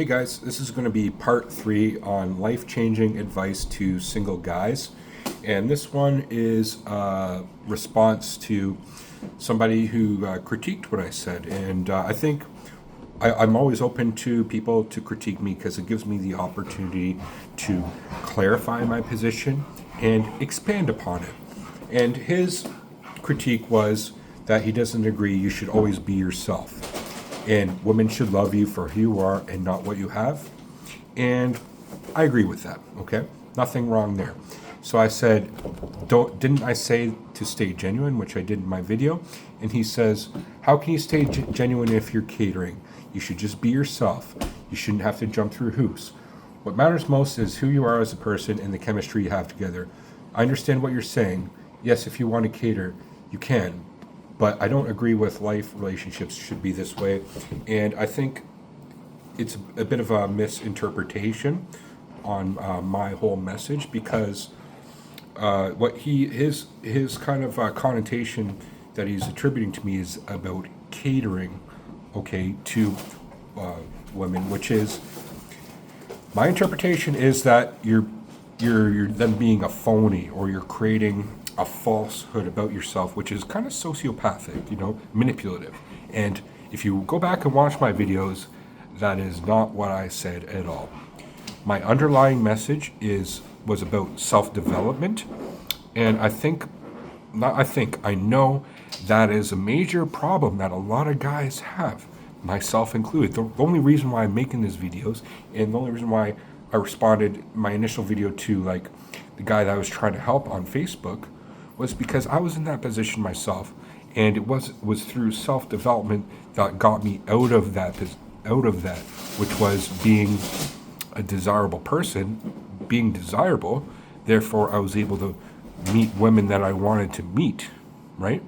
Hey guys, this is going to be part 3 on life-changing advice to single guys. And this one is a response to somebody who critiqued what I said. And I think I'm always open to people to critique me because it gives me the opportunity to clarify my position and expand upon it. And his critique was that he doesn't agree you should always be yourself. And women should love you for who you are and not what you have. And I agree with that, okay? Nothing wrong there. So I said, didn't I say to stay genuine, which I did in my video? And he says, how can you stay genuine if you're catering? You should just be yourself. You shouldn't have to jump through hoops. What matters most is who you are as a person and the chemistry you have together. I understand what you're saying. Yes, if you want to cater, you can. But I don't agree with life relationships should be this way. And I think it's a bit of a misinterpretation on my whole message because what his kind of connotation that he's attributing to me is about catering, okay, to women, which is my interpretation is that you're then being a phony or you're creating a falsehood about yourself, which is kind of sociopathic, manipulative. And if you go back and watch my videos, that is not what I said at all. My underlying message was about self-development, and I know that is a major problem that a lot of guys have, myself included. The only reason why I'm making these videos, and the only reason why I responded my initial video to like the guy that I was trying to help on Facebook was because I was in that position myself, and it was through self-development that got me out of that, which was being a desirable person, being desirable. Therefore, I was able to meet women that I wanted to meet, right?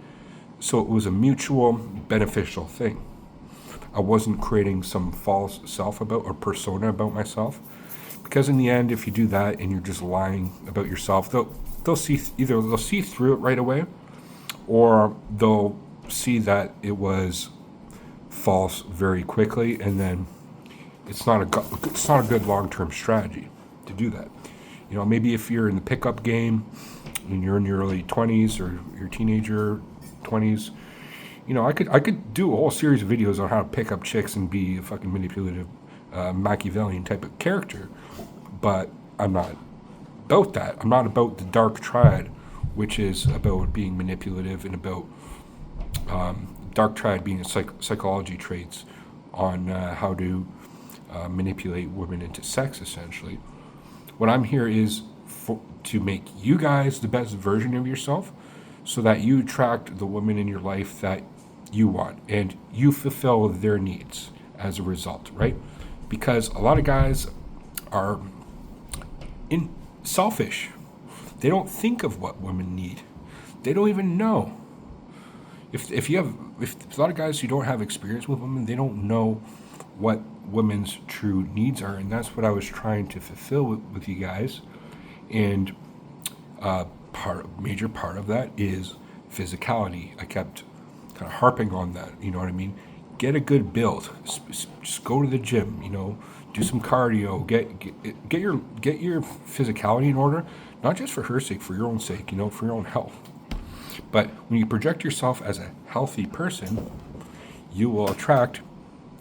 So it was a mutual beneficial thing. I wasn't creating some false self about or persona about myself, because in the end, if you do that and you're just lying about yourself, they'll see through it right away, or they'll see that it was false very quickly, and then it's not a good long-term strategy to do that. Maybe if you're in the pickup game and you're in your early 20s or your teenager 20s, I could do a whole series of videos on how to pick up chicks and be a fucking manipulative Machiavellian type of character, but I'm not about that. I'm not about the dark triad, which is about being manipulative and about dark triad being a psychology traits on how to manipulate women into sex, essentially. What I'm here is to make you guys the best version of yourself so that you attract the women in your life that you want and you fulfill their needs as a result, right? Because a lot of guys are selfish. They don't think of what women need. They don't even know. If a lot of guys who don't have experience with women, they don't know what women's true needs are, and that's what I was trying to fulfill with you guys. And major part of that is physicality. I kept kind of harping on that. You know what I mean? Get a good build. Just go to the gym. Do some cardio. Get your physicality in order, not just for her sake, for your own sake. For your own health. But when you project yourself as a healthy person, you will attract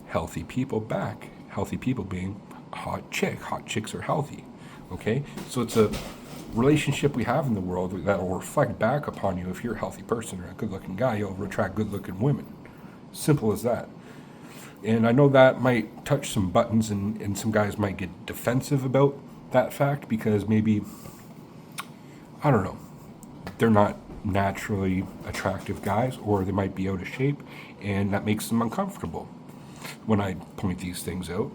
healthy people back. Healthy people being a hot chick. Hot chicks are healthy. Okay? So it's a relationship we have in the world that will reflect back upon you. If you're a healthy person or a good-looking guy, you'll attract good-looking women. Simple as that. And I know that might touch some buttons, and some guys might get defensive about that fact because maybe, I don't know, they're not naturally attractive guys, or they might be out of shape, and that makes them uncomfortable when I point these things out.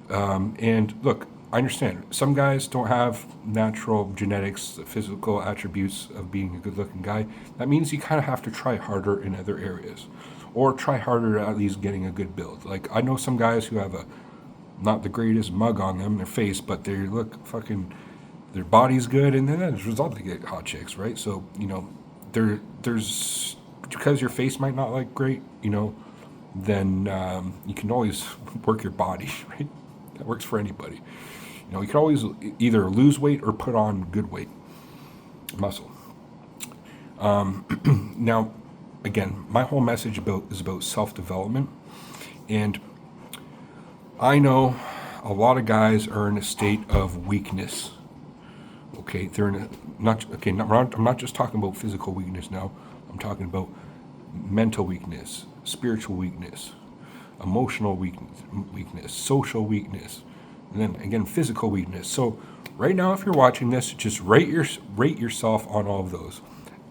And look, I understand some guys don't have natural genetics, physical attributes of being a good-looking guy. That means you kind of have to try harder in other areas, or try harder at least getting a good build. Like, I know some guys who have not the greatest mug on them, their face, but they look fucking, their body's good, and then as a result they get hot chicks, right? So, there's, because your face might not look great, then you can always work your body, right? That works for anybody. You can always either lose weight or put on good weight, muscle. Now, again, my whole message is about self-development, and I know a lot of guys are in a state of weakness. Okay, they're in a, not okay. I'm not just talking about physical weakness now. I'm talking about mental weakness, spiritual weakness, emotional weakness, social weakness, and then again physical weakness. So right now, if you're watching this, just rate yourself on all of those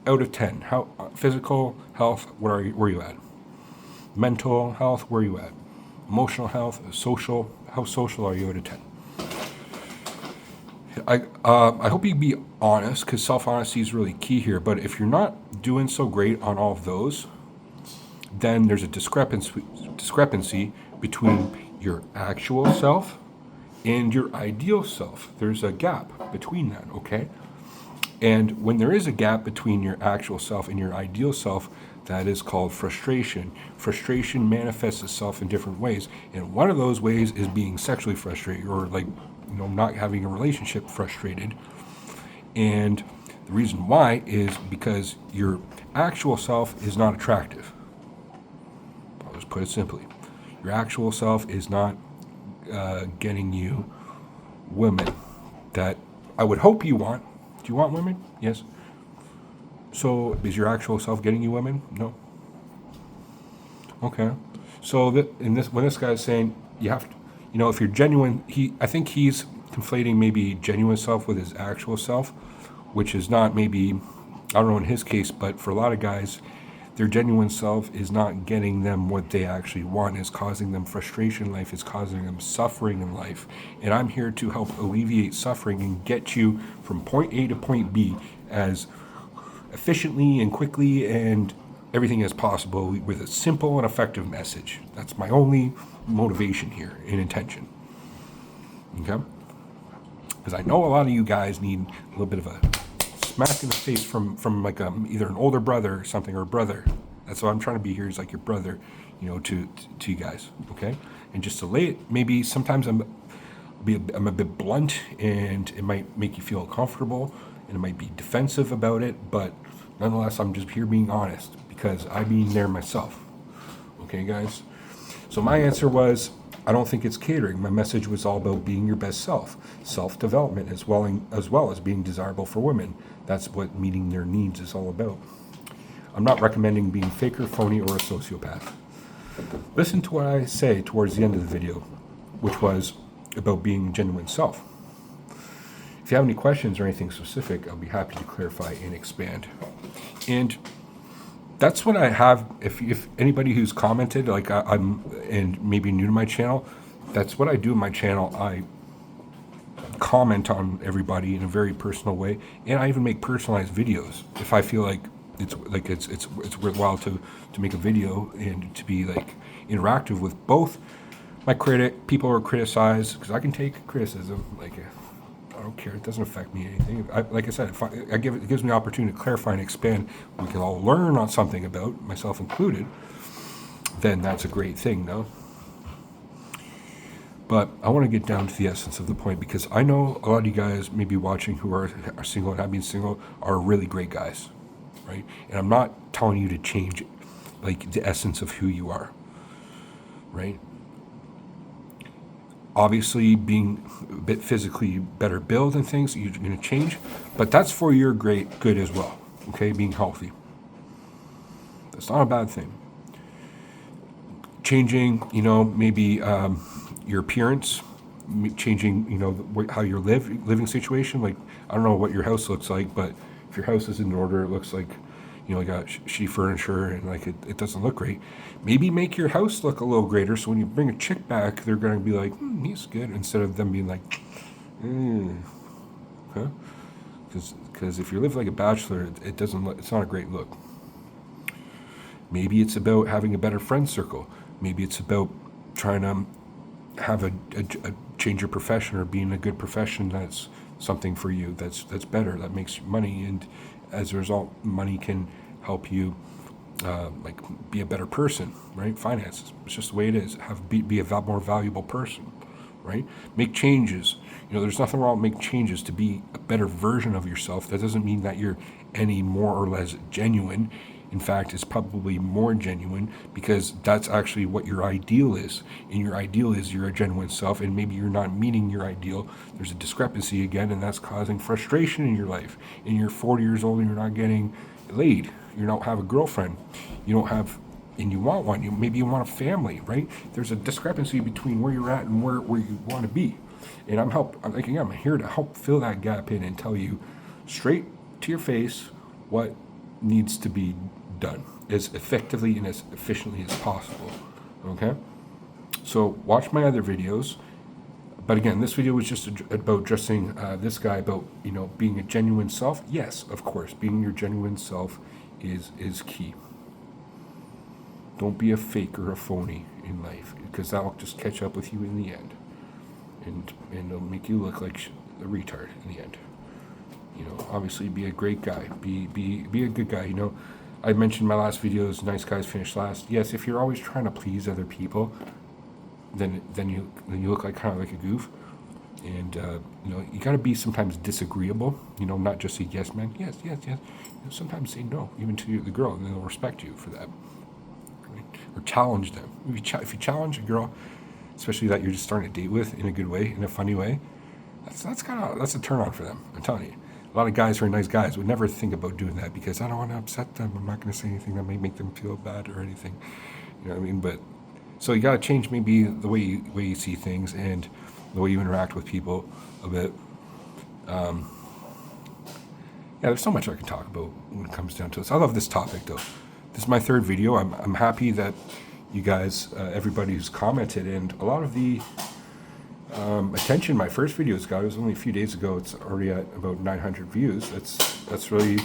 out of 10. How physical health, where are you at? Mental health, where are you at? Emotional health, social, how social are you out of 10? I hope you be honest, because self-honesty is really key here. But if you're not doing so great on all of those, then there's a discrepancy between your actual self and your ideal self. There's a gap between that, okay? And when there is a gap between your actual self and your ideal self, that is called frustration. Frustration manifests itself in different ways. And one of those ways is being sexually frustrated, or not having a relationship frustrated. And the reason why is because your actual self is not attractive. I'll just put it simply. Your actual self is not getting you women that I would hope you want. Do you want women? Yes. So is your actual self getting you women? No. Okay. So when this guy's saying you have to, if you're genuine, I think he's conflating maybe genuine self with his actual self, which is not maybe, I don't know in his case, but for a lot of guys, their genuine self is not getting them what they actually want. It's causing them frustration in life. It's causing them suffering in life. And I'm here to help alleviate suffering and get you from point A to point B as efficiently and quickly and everything as possible with a simple and effective message. That's my only motivation here and intention. Okay? Because I know a lot of you guys need a little bit of a smack in the face from like either an older brother or something, or a brother. That's what I'm trying to be here, is like your brother, to you guys, okay? And just to lay it, maybe sometimes I'm a bit blunt, and it might make you feel uncomfortable, and it might be defensive about it, but nonetheless, I'm just here being honest, because I've been there myself. Okay, guys? So my answer was, I don't think it's catering. My message was all about being your best self, self-development, as well as being desirable for women. That's what meeting their needs is all about. I'm not recommending being fake or phony or a sociopath. Listen to what I say towards the end of the video, which was about being genuine self. If you have any questions or anything specific, I'll be happy to clarify and expand. And that's what I have. If anybody who's commented, like I'm and maybe new to my channel, that's what I do in my channel. I comment on everybody in a very personal way, and I even make personalized videos if I feel like it's worthwhile to make a video and to be like interactive with both my people who are criticized, because I can take criticism. Like, I don't care. It doesn't affect me anything. Like I said, it gives me an opportunity to clarify and expand. We can all learn on something about, myself included. Then that's a great thing, no? But I want to get down to the essence of the point, because I know a lot of you guys maybe watching who are single and have been single are really great guys, right? And I'm not telling you to change like the essence of who you are, right? Obviously, being a bit physically better build and things, you're going to change, but that's for your great good as well, okay? Being healthy. That's not a bad thing. Changing, maybe your appearance, changing, how your living situation. Like, I don't know what your house looks like, but if your house is in order, it looks like, you got shitty furniture and like it doesn't look great. Maybe make your house look a little greater, so when you bring a chick back, they're going to be like, he's good, instead of them being like, huh? Because if you live like a bachelor, it's not a great look. Maybe it's about having a better friend circle. Maybe it's about trying to have a change your profession, or being a good profession that's something for you, that's better, that makes money, and as a result, money can help you be a better person, right? Finances. It's just the way it is. Be a more valuable person, right? Make changes. There's nothing wrong with making changes to be a better version of yourself. That doesn't mean that you're any more or less genuine. In fact, it's probably more genuine because that's actually what your ideal is. And your ideal is you're a genuine self, and maybe you're not meeting your ideal. There's a discrepancy again, and that's causing frustration in your life. And you're 40 years old and you're not getting laid. You don't have a girlfriend. You don't have, and you want one. Maybe you want a family, right? There's a discrepancy between where you're at and where you want to be. And I'm here to help fill that gap in and tell you straight to your face what needs to be done as effectively and as efficiently as possible. Okay? So watch my other videos. But again, this video was just about addressing this guy about, being a genuine self. Yes, of course, being your genuine self is key. Don't be a fake or a phony in life, because that will just catch up with you in the end. And it'll make you look like a retard in the end. Obviously be a great guy. Be a good guy. I mentioned in my last videos, nice guys finish last. Yes, if you're always trying to please other people, then you look like kind of like a goof. And you got to be sometimes disagreeable. Not just say yes, man. Yes. Sometimes say no, even to the girl, and they'll respect you for that. Right? Or challenge them. If you challenge a girl, especially that you're just starting to date with in a good way, in a funny way, that's a turn on for them. I'm telling you. A lot of guys who are nice guys would never think about doing that because I don't want to upset them. I'm not going to say anything that may make them feel bad or anything. You know what I mean? But so you got to change maybe the way you see things and the way you interact with people a bit. Yeah, there's so much I can talk about when it comes down to this. I love this topic though. This is my third video. I'm happy that you guys, everybody who's commented, and a lot of the attention my first videos got. It was only a few days ago. It's already at about 900 views. That's really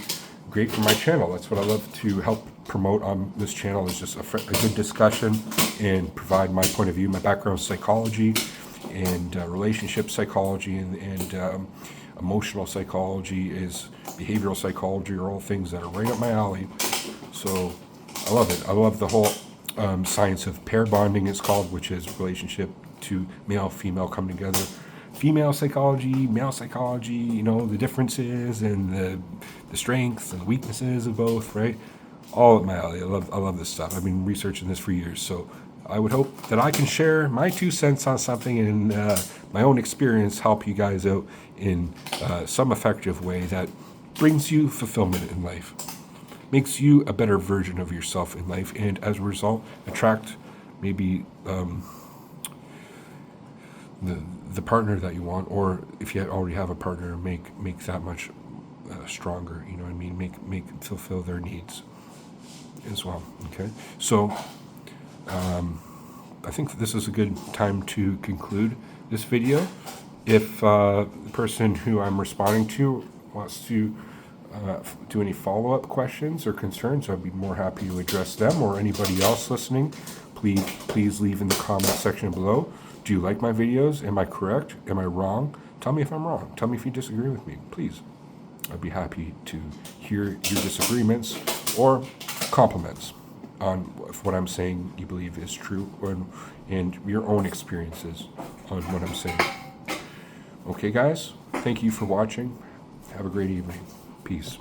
great for my channel. That's what I love to help promote on this channel, is just a good discussion and provide my point of view. My background is psychology and relationship psychology and emotional psychology, is behavioral psychology, are all things that are right up my alley. So I love it. I love the whole science of pair bonding, it's called, which is relationship to male, female come together. Female psychology, male psychology, the differences and the strengths and the weaknesses of both, right? All at my alley. I love this stuff. I've been researching this for years. So I would hope that I can share my 2 cents on something and my own experience help you guys out in some effective way that brings you fulfillment in life, makes you a better version of yourself in life, and as a result, attract maybe the partner that you want, or if you already have a partner, make that much stronger. You know what I mean? Make fulfill their needs as well. Okay, so I think this is a good time to conclude this video. If the person who I'm responding to wants to do any follow-up questions or concerns, I'd be more happy to address them, or anybody else listening. Please leave in the comment section below. Do you like my videos? Am I correct? Am I wrong? Tell me if I'm wrong. Tell me if you disagree with me, please. I'd be happy to hear your disagreements or compliments on if what I'm saying you believe is true, and your own experiences on what I'm saying. Okay, guys? Thank you for watching. Have a great evening. Peace.